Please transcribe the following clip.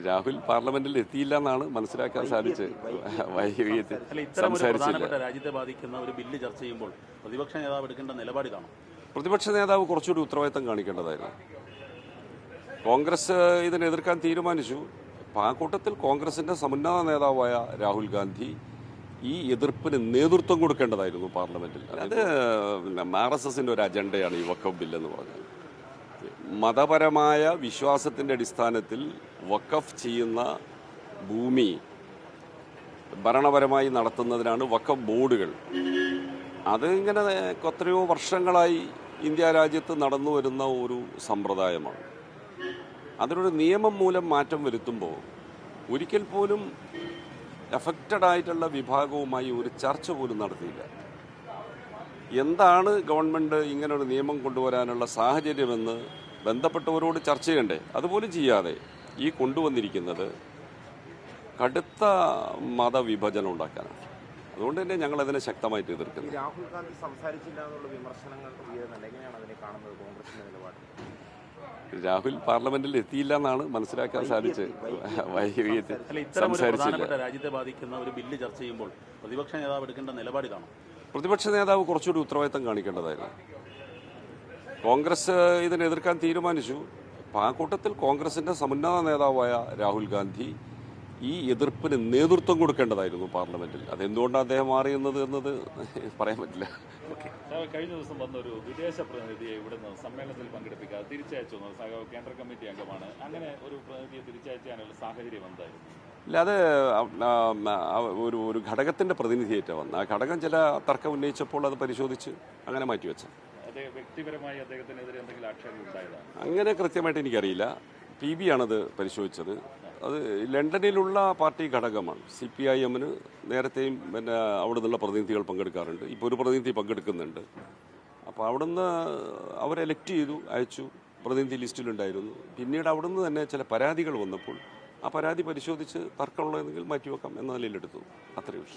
രാഹുൽ പാർലമെന്റിൽ എത്തിയില്ല എന്നാണ് മനസ്സിലാക്കാൻ സാധിച്ചത്. പ്രധാനപ്പെട്ട രാജ്യത്തെ ബാധിക്കുന്ന ഒരു ബില്ല് ചർച്ച ചെയ്യുമ്പോൾ പ്രതിപക്ഷ നേതാവ് എടുക്കേണ്ട നിലപാട് കാണും. പ്രതിപക്ഷ നേതാവ് കുറച്ചുകൂടി ഉത്തരവാദിത്തം കാണിക്കേണ്ടതായിരുന്നു. കോൺഗ്രസ് ഇതിനെ എതിർക്കാൻ തീരുമാനിച്ചു. ആ കൂട്ടത്തിൽ കോൺഗ്രസിന്റെ സമുന്നത നേതാവായ രാഹുൽ ഗാന്ധി ഈ എതിർപ്പിന് നേതൃത്വം കൊടുക്കേണ്ടതായിരുന്നു പാർലമെന്റിൽ. അത് RSSന്റെ ഒരു അജണ്ടയാണ് ഈ വഖഫ് ബില്ലെന്ന് പറഞ്ഞത്. മതപരമായ വിശ്വാസത്തിന്റെ അടിസ്ഥാനത്തിൽ വഖഫ് ചെയ്യുന്ന ഭൂമി ഭരണപരമായി നടത്തുന്നതിനാണ് വഖഫ് ബോർഡുകൾ. അത് ഇങ്ങനെ എത്രയോ വർഷങ്ങളായി ഇന്ത്യ രാജ്യത്ത് നടന്നു വരുന്ന ഒരു സമ്പ്രദായമാണ്. അതിനൊരു നിയമം മൂലം മാറ്റം വരുത്തുമ്പോൾ ഒരിക്കൽ പോലും എഫക്റ്റഡ് ആയിട്ടുള്ള വിഭാഗവുമായി ഒരു ചർച്ച പോലും നടത്തിയില്ല. എന്താണ് ഗവൺമെൻറ് ഇങ്ങനൊരു നിയമം കൊണ്ടുവരാനുള്ള സാഹചര്യമെന്ന് ബന്ധപ്പെട്ടവരോട് ചർച്ച ചെയ്യണ്ടേ? അതുപോലും ചെയ്യാതെ ഈ കൊണ്ടുവന്നിരിക്കുന്നത് കടുത്ത മതവിഭജനം ഉണ്ടാക്കാനാണ്. അതുകൊണ്ട് തന്നെ ഞങ്ങളതിനെ ശക്തമായിട്ട് എതിർക്കുന്നു. രാഹുൽ ഗാന്ധി സംസാരിച്ചില്ല എന്നുള്ള വിമർശനങ്ങൾ ഉയരുന്നുണ്ട്. എങ്ങനെയാണ് അതിനെ കാണുന്നത് കോൺഗ്രസിന്റെ നിലപാട്? രാഹുൽ പാർലമെന്റിൽ എത്തിയില്ല എന്നാണ് മനസ്സിലാക്കാൻ സാധിച്ചത്. പ്രധാനപ്പെട്ട രാജ്യത്തെ ബാധിക്കുന്ന ഒരു ബില്ല് ചർച്ച ചെയ്യുമ്പോൾ പ്രതിപക്ഷ നേതാവ് എടുക്കേണ്ട നിലപാട് കാണും. പ്രതിപക്ഷ നേതാവ് കുറച്ചുകൂടി ഉത്തരവാദിത്തം കാണിക്കേണ്ടതായിരുന്നു. കോൺഗ്രസ് ഇതിനെ എതിർക്കാൻ തീരുമാനിച്ചു. ആ കൂട്ടത്തിൽ കോൺഗ്രസിന്റെ സമുന്നത നേതാവായ രാഹുൽ ഗാന്ധി ഈ എതിർപ്പിന് നേതൃത്വം കൊടുക്കേണ്ടതായിരുന്നു പാർലമെന്റിൽ. അതെന്തുകൊണ്ടാണ് അദ്ദേഹം മാറിയുന്നത് എന്നത് പറയാൻ പറ്റില്ല. കഴിഞ്ഞ ദിവസം വന്നൊരു വിദേശ പ്രതിനിധിയെ ഇവിടുന്ന് സമ്മേളനത്തിൽ പങ്കെടുപ്പിക്കാതെ തിരിച്ചയച്ചു. കേന്ദ്ര കമ്മിറ്റി അംഗമാണ്. അങ്ങനെ ഒരു പ്രതിനിധിയെ തിരിച്ചയക്കാനുള്ള സാഹചര്യം എന്തായിരുന്നു? ഇല്ല, അത് ഒരു ഘടകത്തിന്റെ പ്രതിനിധിയായിട്ട് വന്ന ആ ഘടകം ചില തർക്കം ഉന്നയിച്ചപ്പോൾ അത് പരിശോധിച്ച് അങ്ങനെ മാറ്റിവെച്ച. വ്യക്തിപരമായി അദ്ദേഹത്തിനെതിരെ എന്തെങ്കിലും ആക്ഷേപം ഉണ്ടായതാണ്? അങ്ങനെ കൃത്യമായിട്ട് എനിക്കറിയില്ല. PB ആണത് പരിശോധിച്ചത്. അത് ലണ്ടനിലുള്ള പാർട്ടി ഘടകമാണ്. CPIM-ന് നേരത്തെയും പിന്നെ അവിടെ നിന്നുള്ള പ്രതിനിധികൾ പങ്കെടുക്കാറുണ്ട്. ഇപ്പോൾ ഒരു പ്രതിനിധി പങ്കെടുക്കുന്നുണ്ട്. അപ്പോൾ അവിടുന്ന് അവർ എലക്ട് ചെയ്തു, അയച്ചു. പ്രതിനിധി ലിസ്റ്റിലുണ്ടായിരുന്നു. പിന്നീട് അവിടുന്ന് തന്നെ ചില പരാതികൾ വന്നപ്പോൾ ആ പരാതി പരിശോധിച്ച് തർക്കമുള്ളതെങ്കിൽ മാറ്റിവെക്കാം എന്ന നിലയിലെടുത്തു. അത്രയേ ഉള്ളൂ.